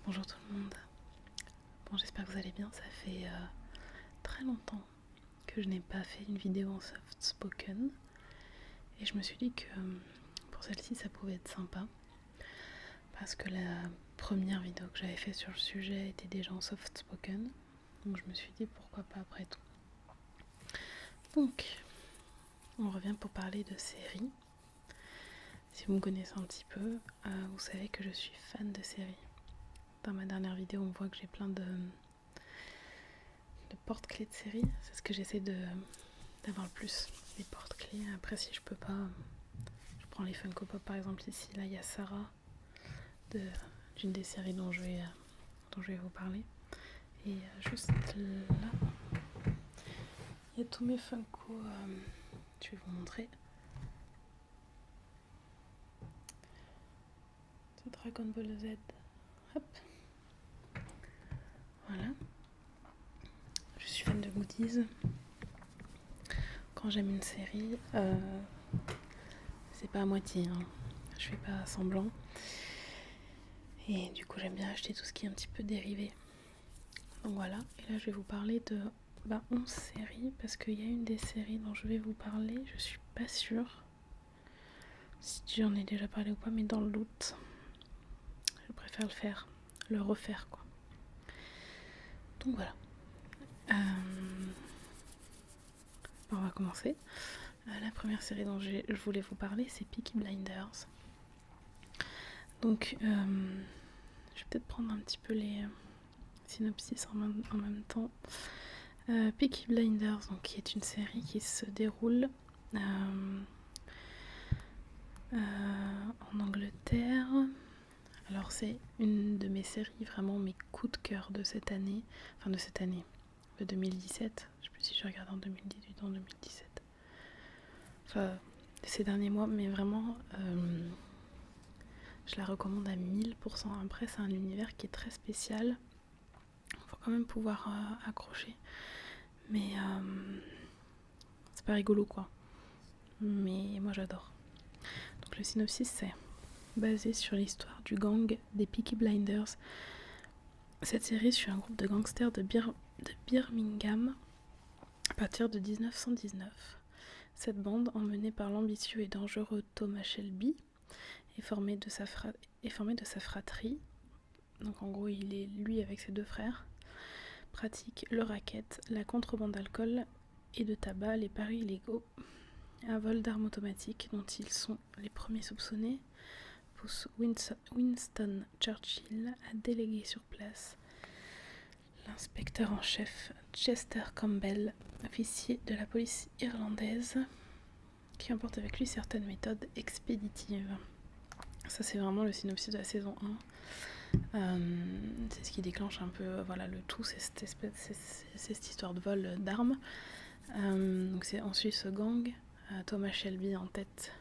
Bonjour tout le monde. Bon, j'espère que vous allez bien. Ça fait très longtemps que je n'ai pas fait une vidéo en soft spoken. Et je me suis dit que pour celle-ci, ça pouvait être sympa. Parce que la première vidéo que j'avais faite sur le sujet était déjà en soft spoken. Donc je me suis dit pourquoi pas après tout. Donc, on revient pour parler de séries. Si vous me connaissez un petit peu, vous savez que je suis fan de séries. Dans ma dernière vidéo, on voit que j'ai plein de porte-clés de séries. C'est ce que j'essaie d'avoir le plus, les porte-clés. Après, si je peux pas, je prends les Funko Pop par exemple. Ici, là, il y a Sarah d'une des séries dont je vais vous parler. Et juste là, il y a tous mes Funko. Je vais vous montrer. The Dragon Ball Z. Hop. Voilà. Je suis fan de goodies. Quand j'aime une série, c'est pas à moitié, hein. Je fais pas semblant. Et du coup, j'aime bien acheter tout ce qui est un petit peu dérivé. Donc voilà. Et là, je vais vous parler de 11 séries. Parce qu'il y a une des séries dont je vais vous parler. Je suis pas sûre si j'en ai déjà parlé ou pas, mais dans le doute, je préfère le refaire, quoi. Donc voilà. On va commencer. La première série dont je voulais vous parler, c'est Peaky Blinders. Donc, je vais peut-être prendre un petit peu les synopsis en même temps. Peaky Blinders, donc, qui est une série qui se déroule en Angleterre. Alors, c'est une de mes séries, vraiment mes coups de cœur de cette année. Enfin, de 2017. Je sais plus si je regarde en 2018 ou en 2017. Enfin, ces derniers mois, mais vraiment, je la recommande à 1000%. Après, c'est un univers qui est très spécial. Il faut quand même pouvoir accrocher. Mais c'est pas rigolo, quoi. Mais moi, j'adore. Donc, le synopsis, c'est basé sur l'histoire du gang des Peaky Blinders. Cette série suit un groupe de gangsters de Birmingham à partir de 1919. Cette bande, emmenée par l'ambitieux et dangereux Thomas Shelby, est formée de sa fratrie. Donc en gros, il est lui avec ses deux frères. Pratique le racket, la contrebande d'alcool et de tabac, les paris illégaux, un vol d'armes automatiques dont ils sont les premiers soupçonnés, pousse Winston Churchill à déléguer sur place l'inspecteur en chef Chester Campbell, officier de la police irlandaise, qui emporte avec lui certaines méthodes expéditives. Ça, c'est vraiment le synopsis de la saison 1. C'est ce qui déclenche un peu le tout, c'est cette histoire de vol d'armes. Donc on suit ce gang, Thomas Shelby en tête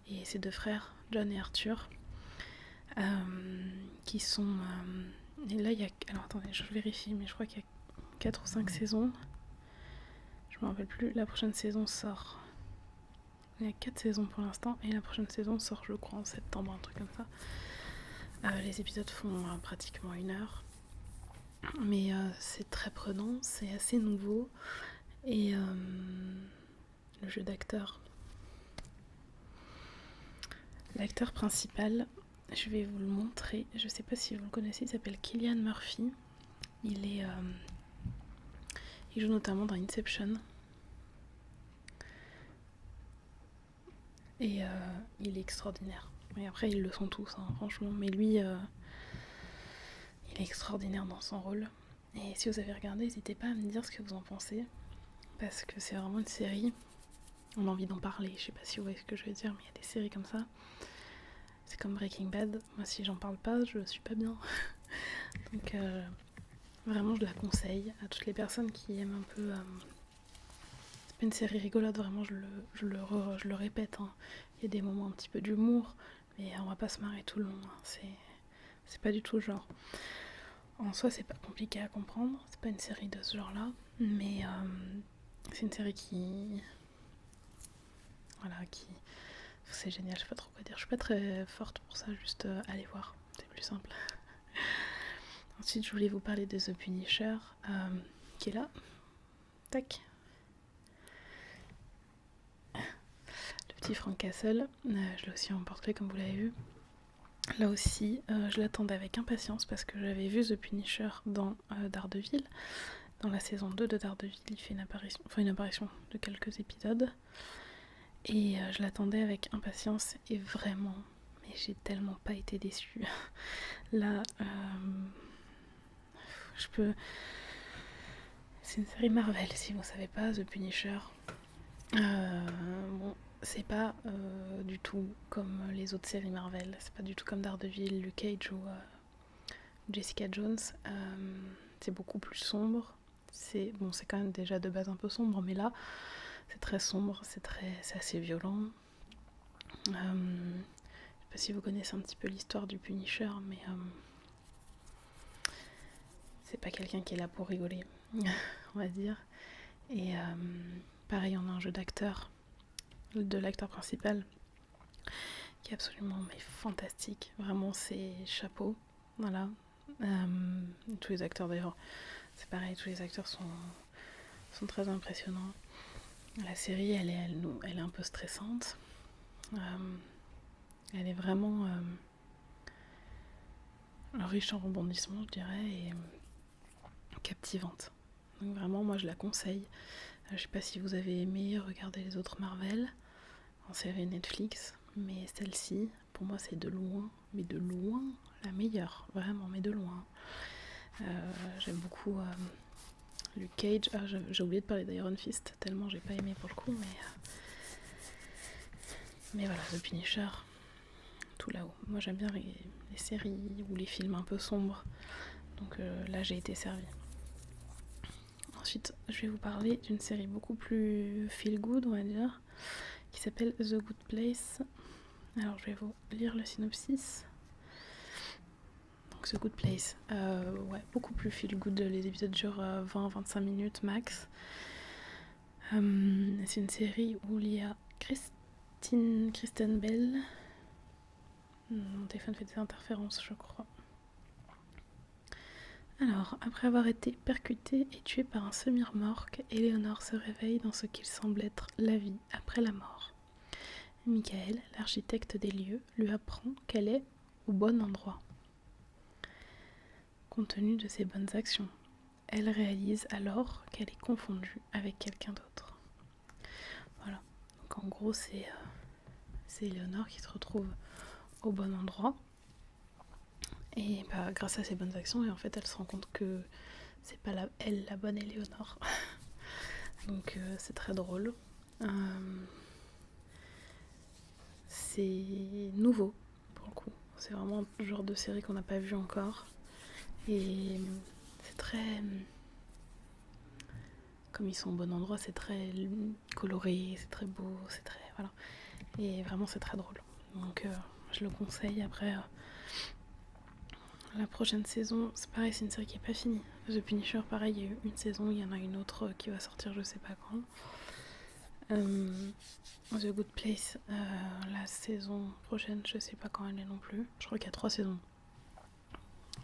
et ses deux frères, John et Arthur, qui sont... et là, il y a... Alors attendez, je vérifie, mais je crois qu'il y a 4 ou 5 saisons. Je me rappelle plus, la prochaine saison sort... Il y a 4 saisons pour l'instant, et la prochaine saison sort, je crois, en septembre, un truc comme ça. Les épisodes font pratiquement 1 heure. Mais c'est très prenant, c'est assez nouveau. Et le jeu d'acteur. L'acteur principal, je vais vous le montrer. Je sais pas si vous le connaissez, il s'appelle Cillian Murphy. Il joue notamment dans Inception. Et il est extraordinaire. Et après, ils le sont tous, hein, franchement. Mais lui, il est extraordinaire dans son rôle. Et si vous avez regardé, n'hésitez pas à me dire ce que vous en pensez. Parce que c'est vraiment une série. On a envie d'en parler. Je sais pas si vous voyez ce que je veux dire, mais il y a des séries comme ça. C'est comme Breaking Bad. Moi, si j'en parle pas, je suis pas bien. Donc, vraiment, je la conseille à toutes les personnes qui aiment un peu... C'est pas une série rigolote, vraiment, je le répète. Hein. Il y a des moments un petit peu d'humour, mais on va pas se marrer tout le long. Hein. C'est pas du tout le genre. En soi, c'est pas compliqué à comprendre. C'est pas une série de ce genre-là, mais c'est une série qui... C'est génial, je sais pas trop quoi dire. Je suis pas très forte pour ça, juste aller voir. C'est plus simple. Ensuite, je voulais vous parler de The Punisher, qui est là. Tac. Le petit Frank Castle. Je l'ai aussi en portrait, comme vous l'avez vu. Là aussi, je l'attendais avec impatience parce que j'avais vu The Punisher dans Daredevil. Dans la saison 2 de Daredevil, il fait une apparition de quelques épisodes. Et je l'attendais avec impatience et vraiment, mais j'ai tellement pas été déçue. Là, c'est une série Marvel, si vous savez pas, The Punisher. Bon, c'est pas du tout comme les autres séries Marvel. C'est pas du tout comme Daredevil, Luke Cage ou Jessica Jones. C'est beaucoup plus sombre. C'est quand même déjà de base un peu sombre, mais là, c'est très sombre, c'est assez violent. Je sais pas si vous connaissez un petit peu l'histoire du Punisher, mais c'est pas quelqu'un qui est là pour rigoler, on va dire. Et pareil, on a un jeu d'acteur, de l'acteur principal, qui est absolument fantastique. Vraiment, c'est chapeau. Voilà. Tous les acteurs d'ailleurs, c'est pareil, tous les acteurs sont très impressionnants. La série, elle est un peu stressante. Elle est vraiment riche en rebondissements, je dirais, et captivante. Donc vraiment, moi, je la conseille. Je sais pas si vous avez aimé regarder les autres Marvel en série Netflix, mais celle-ci, pour moi, c'est de loin la meilleure. Vraiment, mais de loin. J'aime beaucoup Luke Cage. J'ai oublié de parler d'Iron Fist, tellement j'ai pas aimé pour le coup, mais voilà, The Punisher, tout là-haut. Moi, j'aime bien les séries ou les films un peu sombres, donc là, j'ai été servie. Ensuite, je vais vous parler d'une série beaucoup plus feel good, on va dire, qui s'appelle The Good Place. Alors, je vais vous lire le synopsis. Donc, The Good Place, beaucoup plus feel good. Les épisodes durent 20-25 minutes max. C'est une série où il y a Kristen Bell. Mon téléphone fait des interférences, je crois. Alors, après avoir été percutée et tuée par un semi-remorque, Eleanor se réveille dans ce qu'il semble être la vie après la mort. Michael, l'architecte des lieux, lui apprend qu'elle est au bon endroit. Compte tenu de ses bonnes actions, elle réalise alors qu'elle est confondue avec quelqu'un d'autre. Voilà. Donc en gros, c'est Eleanor qui se retrouve au bon endroit. Et grâce à ses bonnes actions, et en fait, elle se rend compte que c'est pas elle la bonne Eleanor. Donc c'est très drôle. C'est nouveau pour le coup. C'est vraiment le genre de série qu'on n'a pas vu encore. Et c'est très... Comme ils sont au bon endroit, c'est très coloré, c'est très beau, c'est très... Voilà. Et vraiment, c'est très drôle. Donc je le conseille. Après, la prochaine saison, c'est pareil, c'est une série qui n'est pas finie. The Punisher, pareil, il y a eu une saison, il y en a une autre qui va sortir je sais pas quand. The Good Place, la saison prochaine, je sais pas quand elle est non plus. Je crois qu'il y a 3 saisons.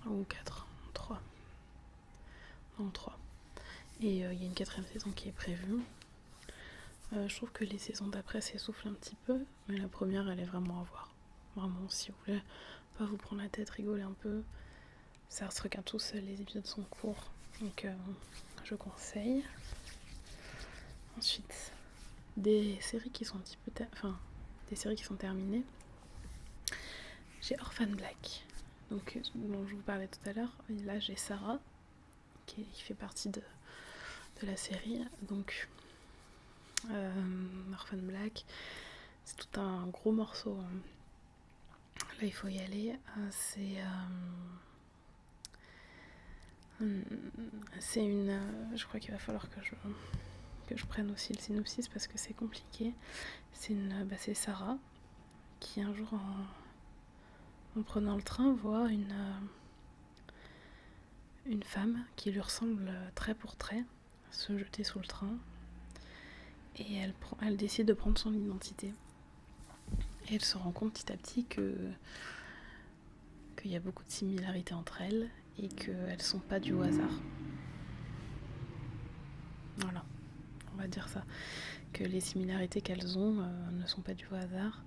Ou 4. 3. Non, 3. Et il y a une 4ème saison qui est prévue. Je trouve que les saisons d'après s'essoufflent un petit peu, mais la première, elle est vraiment à voir. Vraiment, si vous voulez pas vous prendre la tête, rigoler un peu, ça se regarde tout seul, les épisodes sont courts, donc je conseille. Ensuite, des séries qui sont un petit peu... des séries qui sont terminées. J'ai Orphan Black, donc, dont je vous parlais tout à l'heure. Et là, j'ai Sarah, qui fait partie de la série. Donc, Orphan Black, c'est tout un gros morceau. Là, il faut y aller. C'est une... je crois qu'il va falloir que je prenne aussi le synopsis parce que c'est compliqué. C'est Sarah qui un jour en prenant le train voit une femme qui lui ressemble trait pour trait se jeter sous le train et elle décide de prendre son identité et elle se rend compte petit à petit qu'il y a beaucoup de similarités entre elles et qu'elles sont pas dues au hasard. Voilà, on va dire ça. Que les similarités qu'elles ont ne sont pas dues au hasard.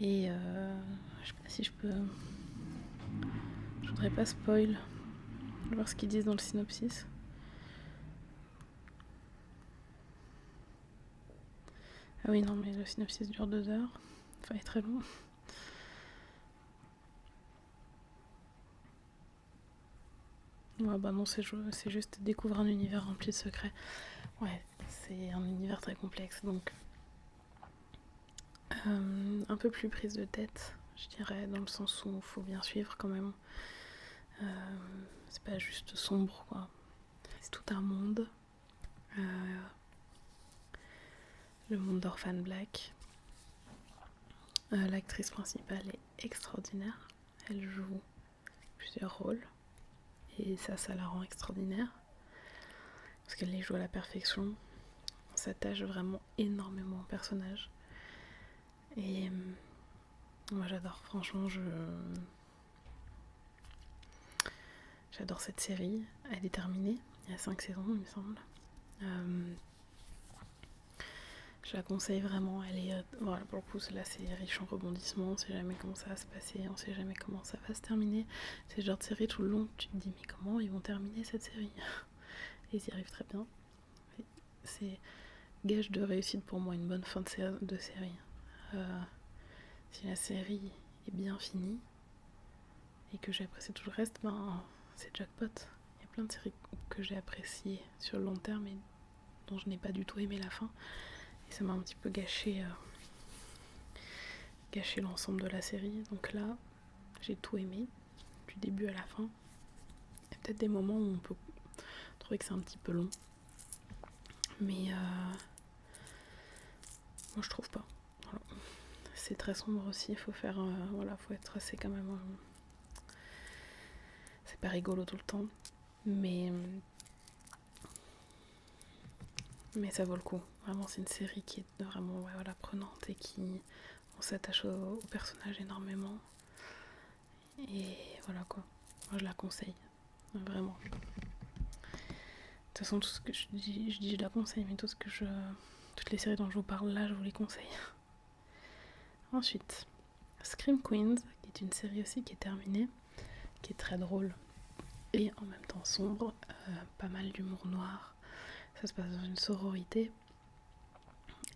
Et je sais pas si je peux... Je voudrais pas spoil. Je vais voir ce qu'ils disent dans le synopsis. Ah oui, non, mais le synopsis dure 2 heures. Enfin, il est très long. Ouais, bah non, c'est juste découvrir un univers rempli de secrets. Ouais, c'est un univers très complexe, donc un peu plus prise de tête, je dirais, dans le sens où il faut bien suivre quand même. C'est pas juste sombre, quoi. C'est tout un monde. Le monde d'Orphan Black. L'actrice principale est extraordinaire. Elle joue plusieurs rôles. Et ça la rend extraordinaire. Parce qu'elle les joue à la perfection. On s'attache vraiment énormément au personnage. Et moi j'adore, franchement, j'adore cette série. Elle est terminée, il y a 5 saisons il me semble. Je la conseille vraiment, elle est, voilà, pour le coup là c'est riche en rebondissements, on sait jamais comment ça va se passer, on sait jamais comment ça va se terminer. C'est le genre de série tout le long, tu te dis mais comment ils vont terminer cette série. Et ils y arrivent très bien. C'est gage de réussite pour moi, une bonne fin de série. Si la série est bien finie et que j'ai apprécié tout le reste, ben c'est jackpot. Il y a plein de séries que j'ai appréciées sur le long terme et dont je n'ai pas du tout aimé la fin. Et ça m'a un petit peu gâché l'ensemble de la série. Donc là, j'ai tout aimé, du début à la fin. Il y a peut-être des moments où on peut trouver que c'est un petit peu long. Mais moi je trouve pas. Voilà. C'est très sombre aussi, il faut faire... voilà, faut être assez quand même... c'est pas rigolo tout le temps. Mais ça vaut le coup. Vraiment, c'est une série qui est vraiment prenante et qui... On s'attache au personnage énormément. Et voilà quoi. Moi, je la conseille. Vraiment. De toute façon, tout ce que je dis je la conseille, mais toutes les séries dont je vous parle là, je vous les conseille. Ensuite, Scream Queens, qui est une série aussi qui est terminée, qui est très drôle et en même temps sombre. Pas mal d'humour noir. Ça se passe dans une sororité.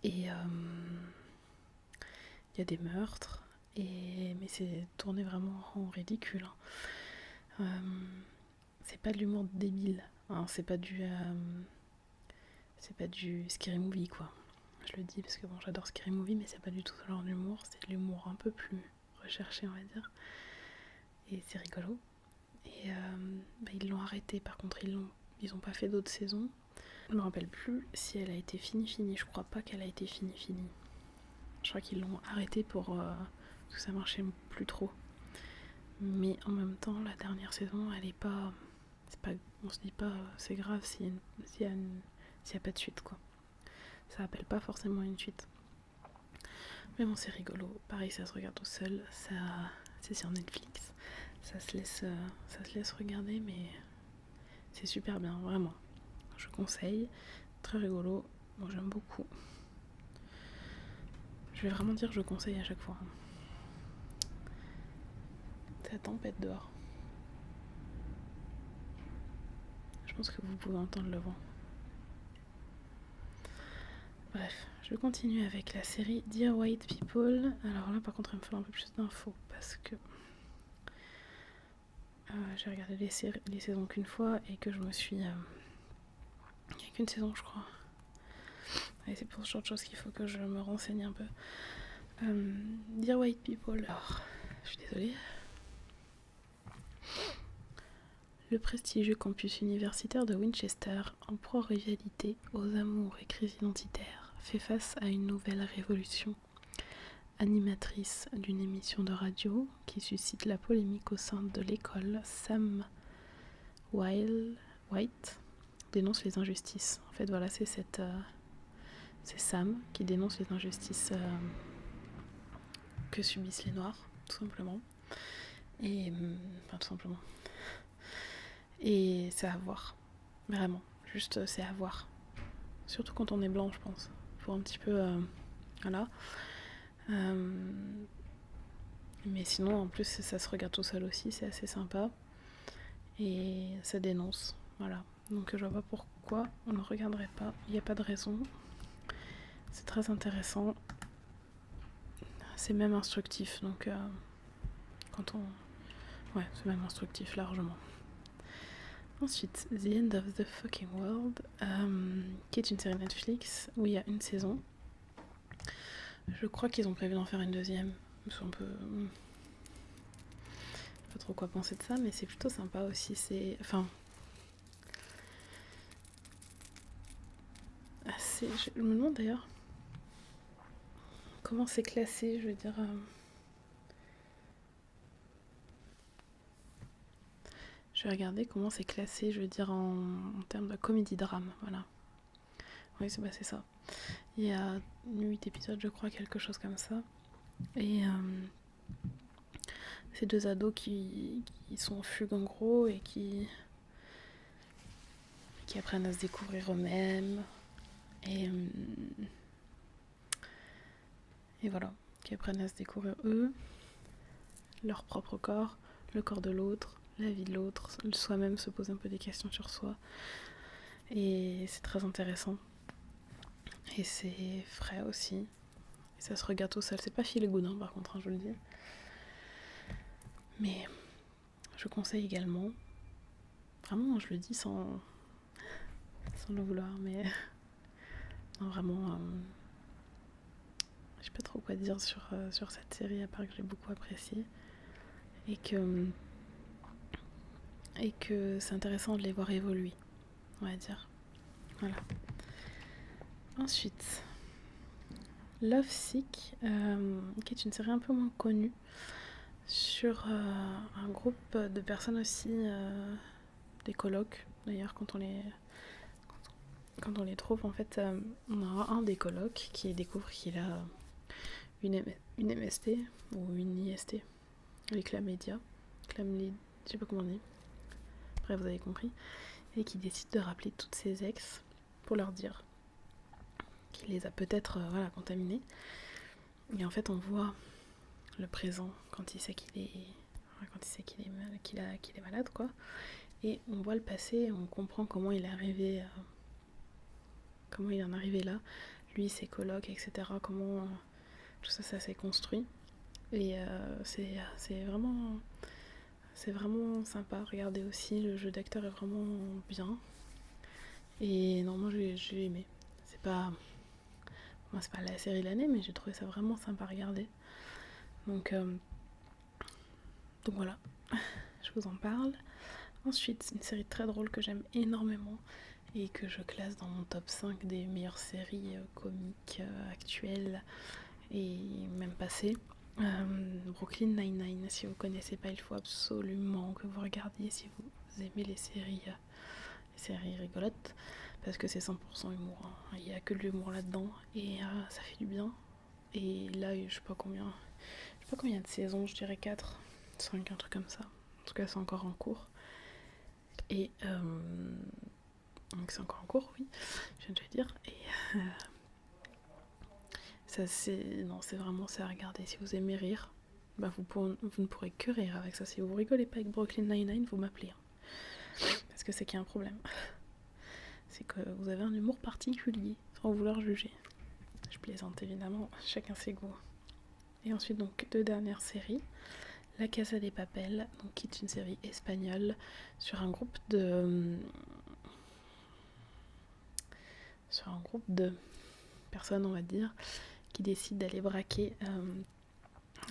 Et il y a des meurtres. Mais c'est tourné vraiment en ridicule. C'est pas de l'humour débile. Hein, c'est pas du scary movie quoi. Je le dis parce que bon, j'adore scary movie, mais c'est pas du tout ce genre d'humour. C'est de l'humour un peu plus recherché, on va dire. Et c'est rigolo. Et ils l'ont arrêté. Par contre, ils ont pas fait d'autres saisons. Je me rappelle plus si elle a été finie. Je crois pas qu'elle a été finie. Je crois qu'ils l'ont arrêtée parce que ça marchait plus trop. Mais en même temps, la dernière saison, elle est pas... on se dit pas c'est grave s'il y a pas de suite quoi. Ça appelle pas forcément une suite. Mais bon, c'est rigolo. Pareil, ça se regarde tout seul. C'est sur Netflix. Ça se laisse regarder, mais c'est super bien, vraiment. Je conseille. Très rigolo. Moi, j'aime beaucoup. Je vais vraiment dire que je conseille à chaque fois. C'est la tempête dehors. Je pense que vous pouvez entendre le vent. Bref, je continue avec la série Dear White People. Alors là, par contre, il me faut un peu plus d'infos parce que j'ai regardé les saisons qu'une fois et que je me suis... il n'y a qu'une saison, je crois. Et c'est pour ce genre de choses qu'il faut que je me renseigne un peu. Dear White People. Alors, je suis désolée. Le prestigieux campus universitaire de Winchester, en proie aux rivalités, aux amours et crises identitaires, fait face à une nouvelle révolution. Animatrice d'une émission de radio qui suscite la polémique au sein de l'école, Sam White dénonce les injustices. En fait, voilà, c'est Sam qui dénonce les injustices que subissent les Noirs, tout simplement. Et, enfin, tout simplement. Et c'est à voir, vraiment. Juste, c'est à voir. Surtout quand on est blanc, je pense. Pour un petit peu... voilà. Mais sinon, en plus, ça se regarde tout seul aussi, c'est assez sympa. Et ça dénonce, voilà. Donc je vois pas pourquoi on ne regarderait pas. Il n'y a pas de raison. C'est très intéressant. C'est même instructif, donc quand on... Ouais, c'est même instructif, largement. Ensuite, The End of the Fucking World, qui est une série Netflix où il y a une saison. Je crois qu'ils ont prévu d'en faire une deuxième. C'est un peu... pas trop quoi penser de ça, mais c'est plutôt sympa aussi. C'est... Enfin... Je me demande d'ailleurs comment c'est classé, je veux dire... Je vais regarder comment c'est classé, je veux dire, en termes de comédie-drame, voilà. Oui, c'est ça. Il y a 8 épisodes, je crois, quelque chose comme ça. Et c'est deux ados qui sont en fugue, en gros, et qui apprennent à se découvrir eux-mêmes. Et voilà, qui apprennent à se découvrir eux, leur propre corps, le corps de l'autre, la vie de l'autre, soi-même se pose un peu des questions sur soi. Et c'est très intéressant. Et c'est frais aussi. Et ça se regarde tout seul. C'est pas feel good, hein, par contre, hein, je vous le dis. Mais je conseille également. Vraiment, je le dis sans le vouloir, mais non, vraiment, je sais pas trop quoi dire sur cette série, à part que j'ai beaucoup apprécié. Et que c'est intéressant de les voir évoluer, on va dire. Voilà. Ensuite, Love Sick, qui est une série un peu moins connue, sur un groupe de personnes aussi, des colocs, d'ailleurs, quand on les trouve, en fait, on a un des colocs qui découvre qu'il a une MST ou une IST, les chlamydia, je sais pas comment on dit, bref, vous avez compris, et qui décide de rappeler toutes ses ex pour leur dire qu'il les a peut-être contaminés. Et en fait, on voit le présent quand il sait qu'il est malade, quoi. Et on voit le passé, et on comprend comment il est arrivé, comment il en est arrivé là, lui, ses colocs, etc. Comment tout ça s'est construit. Et c'est vraiment sympa. Regardez aussi, le jeu d'acteur est vraiment bien. Et non, moi j'ai aimé. C'est pas la série de l'année, mais j'ai trouvé ça vraiment sympa à regarder. Donc voilà, je vous en parle. Ensuite, c'est une série très drôle que j'aime énormément et que je classe dans mon top 5 des meilleures séries comiques actuelles et même passées. Brooklyn Nine-Nine, si vous connaissez pas, il faut absolument que vous regardiez si vous aimez les séries rigolotes, parce que c'est 100% humour, hein. Il n'y a que de l'humour là-dedans et ça fait du bien. Et là, je sais pas combien de saisons, je dirais 4, 5, un truc comme ça. En tout cas, c'est encore en cours. Et donc c'est encore en cours, oui, je viens de le dire. Et ça, c'est vraiment ça à regarder. Si vous aimez rire, bah vous ne pourrez que rire avec ça. Si vous rigolez pas avec Brooklyn Nine-Nine, vous m'appelez, hein. Parce que c'est qu'il y a un problème. C'est que vous avez un humour particulier, sans vouloir juger. Je plaisante évidemment, chacun ses goûts. Et ensuite, donc, 2 dernières séries. La Casa de Papel, donc, qui est une série espagnole sur un groupe de personnes, on va dire, qui décident d'aller braquer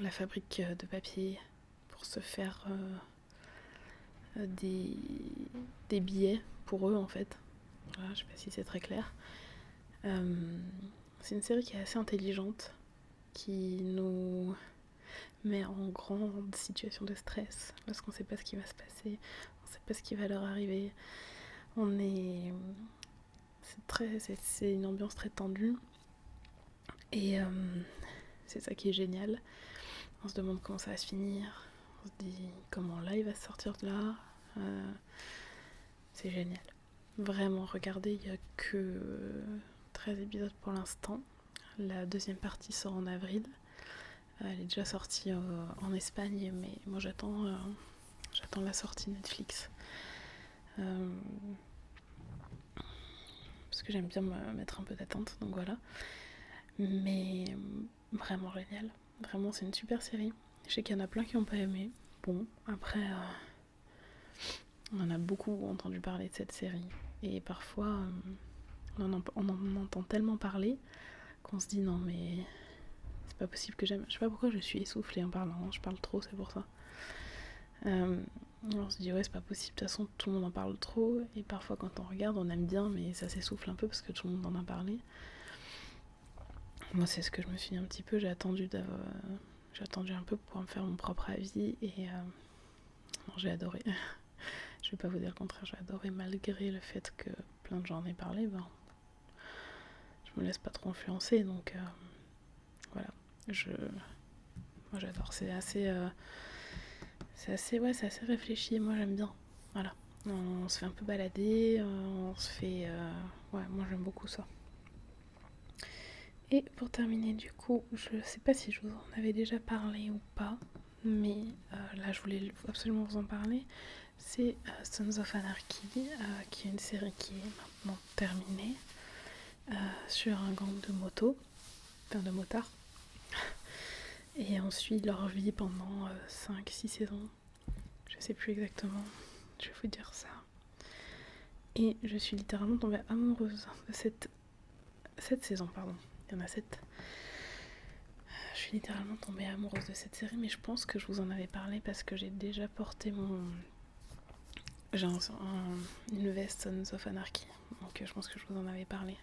la fabrique de papier pour se faire des billets pour eux, en fait. Voilà, je sais pas si c'est très clair. C'est une série qui est assez intelligente, qui nous met en grande situation de stress parce qu'on sait pas ce qui va se passer, on sait pas ce qui va leur arriver. C'est une ambiance très tendue et c'est ça qui est génial. On se demande comment ça va se finir, on se dit comment là il va se sortir de là. C'est génial. Vraiment, regardez, il n'y a que 13 épisodes pour l'instant. La deuxième partie sort en avril. Elle est déjà sortie en Espagne, mais moi j'attends la sortie Netflix. Parce que j'aime bien me mettre un peu d'attente, donc voilà. Mais vraiment génial. Vraiment, c'est une super série. Je sais qu'il y en a plein qui n'ont pas aimé. Bon, après, on en a beaucoup entendu parler de cette série. Et parfois, on en entend tellement parler qu'on se dit non, mais c'est pas possible que j'aime. Je sais pas pourquoi je suis essoufflée en parlant. Je parle trop, c'est pour ça. On se dit ouais, c'est pas possible. De toute façon, tout le monde en parle trop. Et parfois, quand on regarde, on aime bien, mais ça s'essouffle un peu parce que tout le monde en a parlé. Moi, c'est ce que je me suis dit un petit peu. J'ai attendu un peu pour me faire mon propre avis. Et non, j'ai adoré. Je vais pas vous dire le contraire, j'ai adoré malgré le fait que plein de gens en aient parlé. Ben, je me laisse pas trop influencer, donc voilà. Moi j'adore, c'est assez réfléchi. Moi j'aime bien. Voilà, on se fait un peu balader, on se fait, ouais, moi j'aime beaucoup ça. Et pour terminer, du coup, je sais pas si je vous en avais déjà parlé ou pas, mais là je voulais absolument vous en parler. C'est Sons of Anarchy, qui est une série qui est maintenant terminée, sur un gang de de motards. Et on suit leur vie pendant 5-6 saisons. Je sais plus exactement, je vais vous dire ça. Et je suis littéralement tombée amoureuse de cette saison, pardon. Il y en a 7. Je suis littéralement tombée amoureuse de cette série, mais je pense que je vous en avais parlé parce que j'ai déjà porté j'ai une veste Sons of Anarchy, donc je pense que je vous en avais parlé,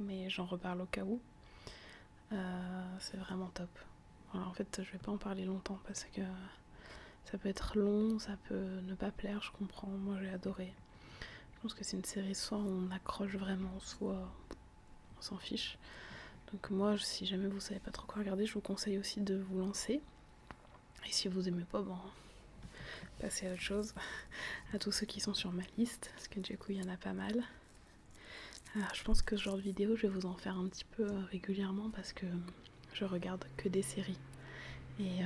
mais j'en reparle au cas où. C'est vraiment top. Alors, en fait, je vais pas en parler longtemps parce que ça peut être long, ça peut ne pas plaire, je comprends. Moi, j'ai adoré. Je pense que c'est une série soit on accroche vraiment, soit on s'en fiche. Donc moi, si jamais vous savez pas trop quoi regarder, je vous conseille aussi de vous lancer. Et si vous aimez pas, bon, passez à autre chose. À tous ceux qui sont sur ma liste, parce que du coup, il y en a pas mal. Alors, je pense que ce genre de vidéo, je vais vous en faire un petit peu régulièrement parce que je regarde que des séries. Et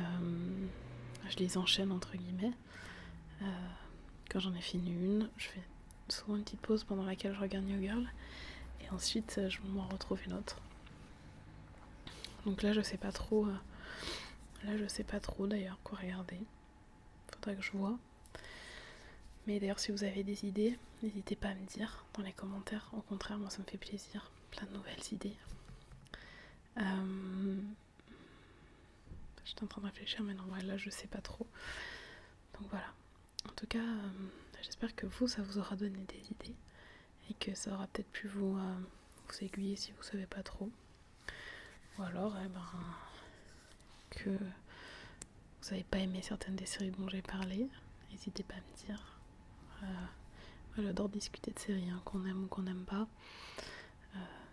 je les enchaîne entre guillemets. Quand j'en ai fini une, je fais souvent une petite pause pendant laquelle je regarde New Girl. Et ensuite, je m'en retrouve une autre. Donc là, je sais pas trop. D'ailleurs quoi regarder. Faudrait que je vois. Mais d'ailleurs, si vous avez des idées, n'hésitez pas à me dire dans les commentaires. Au contraire, moi, ça me fait plaisir. Plein de nouvelles idées. J'étais en train de réfléchir, mais non, là, je sais pas trop. Donc voilà. En tout cas, j'espère que ça vous aura donné des idées. Et que ça aura peut-être pu vous aiguiller si vous savez pas trop. Ou alors, que vous n'avez pas aimé certaines des séries dont j'ai parlé. N'hésitez pas à me dire. Moi, j'adore discuter de séries, hein, qu'on aime ou qu'on n'aime pas.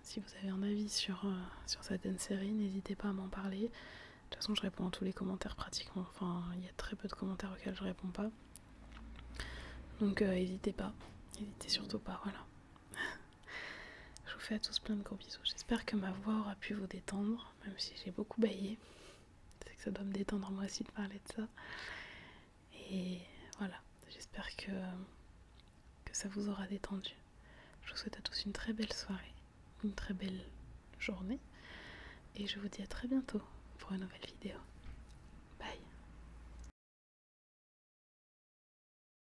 Si vous avez un avis sur certaines séries, n'hésitez pas à m'en parler. De toute façon, je réponds à tous les commentaires pratiquement. Enfin, il y a très peu de commentaires auxquels je réponds pas. Donc, n'hésitez pas. N'hésitez surtout pas, voilà. Je vous fais à tous plein de gros bisous. J'espère que ma voix aura pu vous détendre, même si j'ai beaucoup bâillé. C'est que ça doit me détendre moi aussi de parler de ça. Et voilà, j'espère que ça vous aura détendu. Je vous souhaite à tous une très belle soirée, une très belle journée. Et je vous dis à très bientôt pour une nouvelle vidéo.